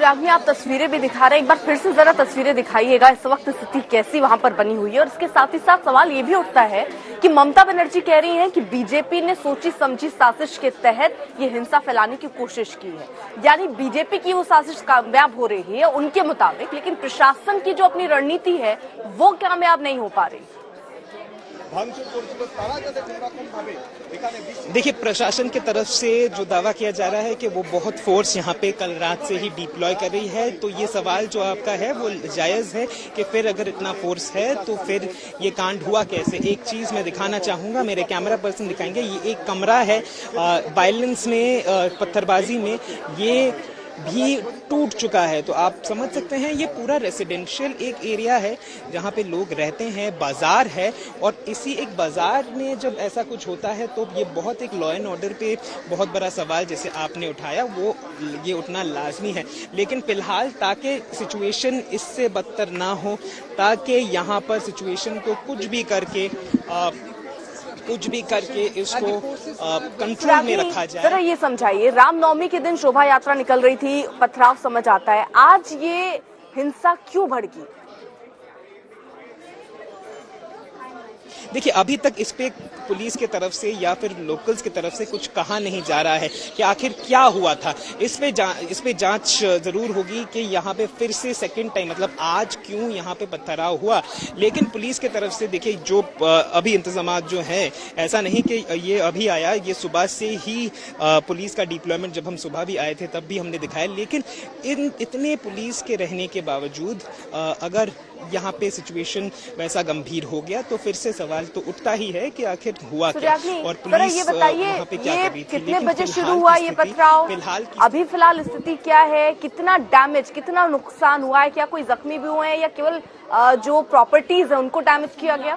सुरागनी, आप तस्वीरें भी दिखा रहे हैं, एक बार फिर से जरा तस्वीरें दिखाइएगा, इस वक्त स्थिति कैसी वहां पर बनी हुई है। और इसके साथ ही साथ सवाल ये भी उठता है कि ममता बनर्जी कह रही हैं कि बीजेपी ने सोची समझी साजिश के तहत ये हिंसा फैलाने की कोशिश की है, यानी बीजेपी की वो साजिश कामयाब हो रही है उनके मुताबिक, लेकिन प्रशासन की जो अपनी रणनीति है वो कामयाब नहीं हो पा रही। देखिए, प्रशासन की तरफ से जो दावा किया जा रहा है कि वो बहुत फोर्स यहाँ पे कल रात से ही डिप्लॉय कर रही है, तो ये सवाल जो आपका है वो जायज है कि फिर अगर इतना फोर्स है तो फिर ये कांड हुआ कैसे। एक चीज मैं दिखाना चाहूंगा, मेरे कैमरा पर्सन दिखाएंगे, ये एक कमरा है वायलेंस में, पत्थरबाजी में ये भी टूट चुका है। तो आप समझ सकते हैं ये पूरा रेसिडेंशियल एक एरिया है जहाँ पे लोग रहते हैं, बाजार है, और इसी एक बाजार में जब ऐसा कुछ होता है तो ये बहुत एक लॉ एंड ऑर्डर पे बहुत बड़ा सवाल जैसे आपने उठाया वो ये उठना लाजमी है। लेकिन फिलहाल ताकि सिचुएशन इससे बदतर ना हो, ताकि यहाँ पर सिचुएशन को कुछ भी करके इसको कंट्रोल में रखा जाए। जरा ये समझाइए, रामनवमी के दिन शोभा यात्रा निकल रही थी, पथराव समझ आता है, आज ये हिंसा क्यों भड़की? देखिए, अभी तक इस पे पुलिस की तरफ से या फिर लोकल्स की तरफ से कुछ कहा नहीं जा रहा है कि आखिर क्या हुआ था। इस पे जांच जरूर होगी कि यहाँ पे फिर से सेकंड टाइम मतलब आज क्यों यहाँ पे पथराव हुआ। लेकिन पुलिस की तरफ से देखिए जो अभी इंतजामात जो है, ऐसा नहीं कि ये अभी आया, ये सुबह से ही पुलिस का डिप्लॉयमेंट, जब हम सुबह भी आए थे तब भी हमने दिखाया। लेकिन इतने पुलिस के रहने के बावजूद अगर यहाँ पे सिचुएशन वैसा गंभीर हो गया तो फिर से सवाल तो उठता ही है कि आखिर हुआ क्या और पुलिस वहाँ पे क्या कर रही थी। कितने बजे शुरू हुआ ये पथराव? फिलहाल स्थिति क्या है? कितना डैमेज, कितना नुकसान हुआ है? क्या कोई जख्मी भी हुए हैं या केवल जो प्रॉपर्टीज है उनको डैमेज किया गया?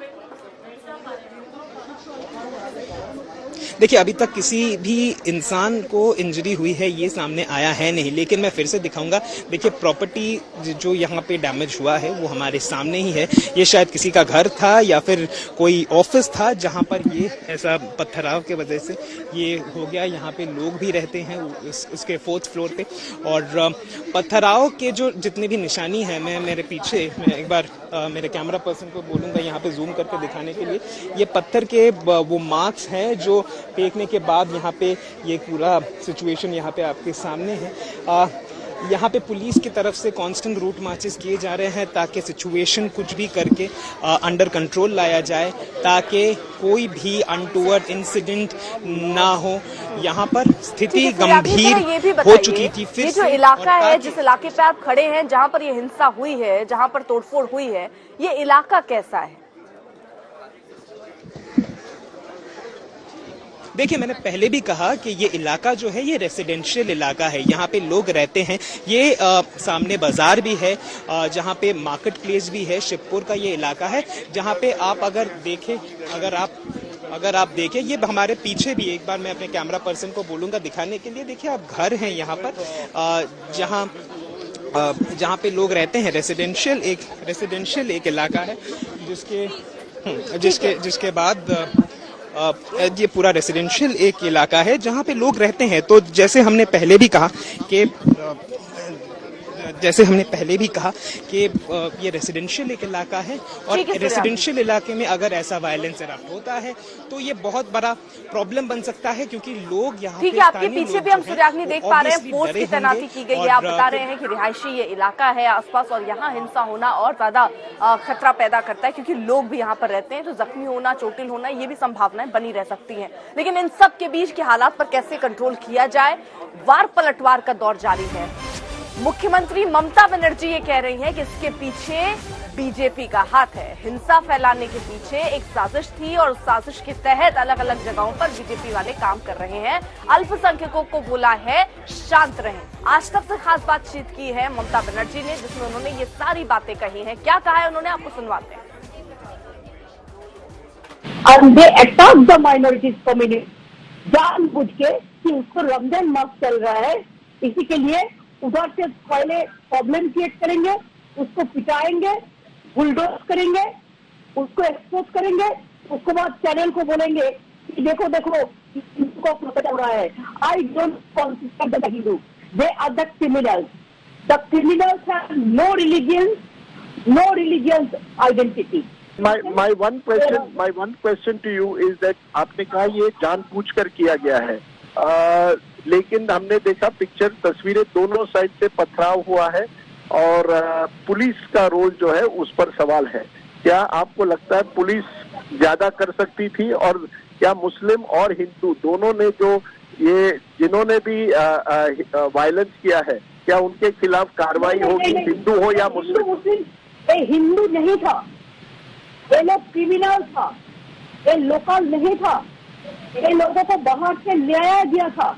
देखिए, अभी तक किसी भी इंसान को इंजरी हुई है ये सामने आया है नहीं, लेकिन मैं फिर से दिखाऊंगा। देखिए, प्रॉपर्टी जो यहाँ पे डैमेज हुआ है वो हमारे सामने ही है। ये शायद किसी का घर था या फिर कोई ऑफिस था जहाँ पर ये ऐसा पत्थराव के वजह से ये हो गया। यहाँ पे लोग भी रहते हैं उसके 4th फ्लोर पे, और पत्थराव के जो जितने भी निशानी है, मैं मेरे पीछे मैं एक बार मेरे कैमरा पर्सन को बोलूँगा यहाँ पे जूम करके दिखाने के लिए। ये पत्थर के वो मार्क्स हैं जो फेंकने के बाद यहाँ पे ये पूरा सिचुएशन यहाँ पे आपके सामने है। यहाँ पे पुलिस की तरफ से कांस्टेंट रूट मार्चेस किए जा रहे हैं ताकि सिचुएशन कुछ भी करके अंडर कंट्रोल लाया जाए, ताकि कोई भी अनटूवर्ड इंसिडेंट ना हो। यहाँ पर स्थिति गंभीर हो चुकी थी। फिर ये जो इलाका है, जिस इलाके पे आप खड़े हैं, जहाँ पर ये हिंसा हुई है, जहाँ पर तोड़फोड़ हुई है, ये इलाका कैसा है? देखिए, मैंने पहले भी कहा कि ये इलाका जो है ये रेसिडेंशियल इलाका है, यहाँ पे लोग रहते हैं। ये सामने बाजार भी है, जहाँ पे मार्केट प्लेस भी है। शिवपुर का ये इलाका है जहाँ पे आप अगर आप देखें, ये हमारे पीछे भी, एक बार मैं अपने कैमरा पर्सन को बोलूँगा दिखाने के लिए। देखिए, आप घर हैं यहाँ पर जहाँ पे लोग रहते हैं। रेसिडेंशियल एक इलाका है जिसके बाद ये पूरा रेसिडेंशियल एक इलाका है जहाँ पे लोग रहते हैं। तो जैसे हमने पहले भी कहा कि ये रेसिडेंशियल एक इलाका है, और रेसिडेंशियल इलाके में अगर ऐसा वायलेंस होता है तो ये बहुत बड़ा प्रॉब्लम बन सकता है, क्योंकि लोग यहाँ पे आपके पीछे भी हम सुरागनी देख पा रहे हैं, फोर्स की तैनाती की गई है। आप बता रहे हैं कि रिहायशी ये इलाका है आसपास, और यहाँ हिंसा होना और ज्यादा खतरा पैदा करता है, क्योंकि लोग भी यहाँ पर रहते हैं, तो जख्मी होना, चोटिल होना, ये भी संभावनाएं बनी रह सकती हैं। लेकिन इन सब के बीच के हालात पर कैसे कंट्रोल किया जाए, वार पलटवार का दौर जारी है। मुख्यमंत्री ममता बनर्जी ये कह रही हैं कि इसके पीछे बीजेपी का हाथ है। हिंसा फैलाने के पीछे एक साजिश थी, और उस साजिश के तहत अलग अलग जगहों पर बीजेपी वाले काम कर रहे हैं। अल्पसंख्यकों को बोला है शांत रहें। आज तक से खास बातचीत की है ममता बनर्जी ने, जिसमें उन्होंने ये सारी बातें कही हैं। क्या कहा है उन्होंने, आपको सुनवाते हैं। And they attack the minorities community जानबूझ के कि उसको रमजान मास चल रहा है, इसी के लिए उधर से पहले प्रॉब्लम क्रिएट करेंगे, उसको पिटाएंगे, बुलडोज करेंगे, उसको एक्सपोज करेंगे, उसके बाद चैनल को बोलेंगे कि देखो इसको पता हो रहा है। I don't consider the Hindu, they are the criminals. The criminals have no religious identity. My one question to you is that आपने कहा ये जानबूझकर किया गया है, लेकिन हमने देखा पिक्चर तस्वीरें दोनों साइड से पथराव हुआ है और पुलिस का रोल जो है उस पर सवाल है। क्या आपको लगता है पुलिस ज्यादा कर सकती थी, और क्या मुस्लिम और हिंदू दोनों ने जो ये जिन्होंने भी वायलेंस किया है, क्या उनके खिलाफ कार्रवाई होगी, हिंदू हो या मुस्लिम? हिंदू नहीं था, ये लोग क्रिमिनल था, ये लोकल नहीं था, ये लोगों को बाहर से लाया गया था।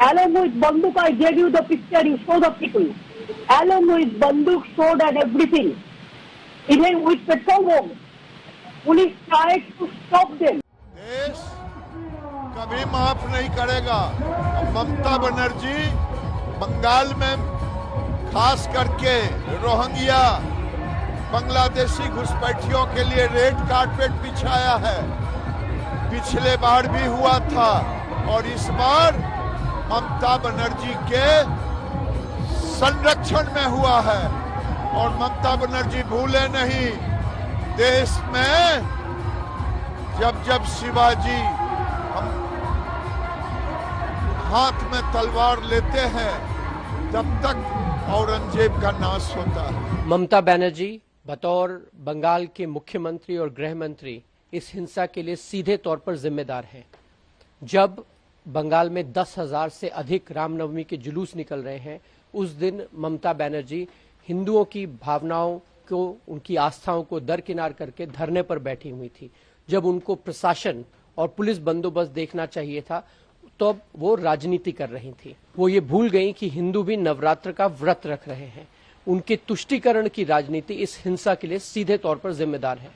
Along with बंदूक, I gave you the picture, you show the people. Along with बंदूक, sword and everything, even with petrol bomb, police tried to stop them. देश कभी माफ नहीं करेगा। ममता बनर्जी बंगाल में खास करके रोहिंग्या बांग्लादेशी घुसपैठियों के लिए रेड कारपेट बिछाया है। पिछले बार भी हुआ था और इस बार ममता बनर्जी के संरक्षण में हुआ है। और ममता बनर्जी भूले नहीं, देश में जब शिवाजी हम हाथ में तलवार लेते हैं तब तक औरंगजेब का नाश होता है। ममता बनर्जी बतौर बंगाल के मुख्यमंत्री और गृह मंत्री इस हिंसा के लिए सीधे तौर पर जिम्मेदार हैं। जब बंगाल में 10,000 से अधिक रामनवमी के जुलूस निकल रहे हैं, उस दिन ममता बनर्जी हिंदुओं की भावनाओं को, उनकी आस्थाओं को दरकिनार करके धरने पर बैठी हुई थी। जब उनको प्रशासन और पुलिस बंदोबस्त देखना चाहिए था, तब वो राजनीति कर रही थी। वो ये भूल गई कि हिंदू भी नवरात्र का व्रत रख रहे हैं। उनके तुष्टीकरण की राजनीति इस हिंसा के लिए सीधे तौर पर जिम्मेदार है।